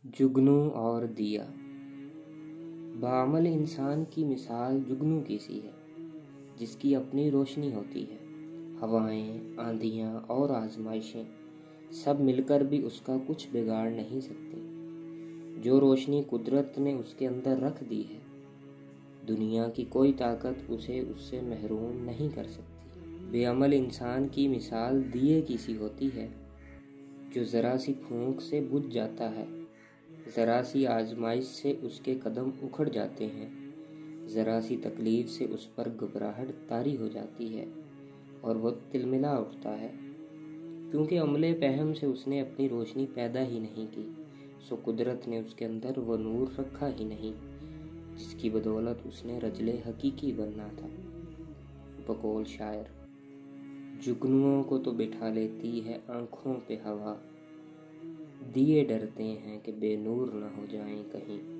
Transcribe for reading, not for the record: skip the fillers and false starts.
جگنو اور دیا۔ بعمل انسان کی مثال جگنو کی سی ہے، جس کی اپنی روشنی ہوتی ہے۔ ہوائیں، آندھیاں اور آزمائشیں سب مل کر بھی اس کا کچھ بگاڑ نہیں سکتی۔ جو روشنی قدرت نے اس کے اندر رکھ دی ہے، دنیا کی کوئی طاقت اسے اس سے محروم نہیں کر سکتی۔ بے عمل انسان کی مثال دیے کی سی ہوتی ہے، جو ذرا سی پھونک سے بجھ جاتا ہے، ذرا سی آزمائش سے اس کے قدم اکھڑ جاتے ہیں، ذرا سی تکلیف سے اس پر گھبراہٹ طاری ہو جاتی ہے اور وہ تلملا اٹھتا ہے۔ کیونکہ عملے پہم سے اس نے اپنی روشنی پیدا ہی نہیں کی، سو قدرت نے اس کے اندر وہ نور رکھا ہی نہیں جس کی بدولت اس نے رجل حقیقی بننا تھا۔ بقول شاعر: جگنوؤں کو تو بٹھا لیتی ہے آنکھوں پہ ہوا، دیے ڈرتے ہیں کہ بے نور نہ ہو جائیں کہیں۔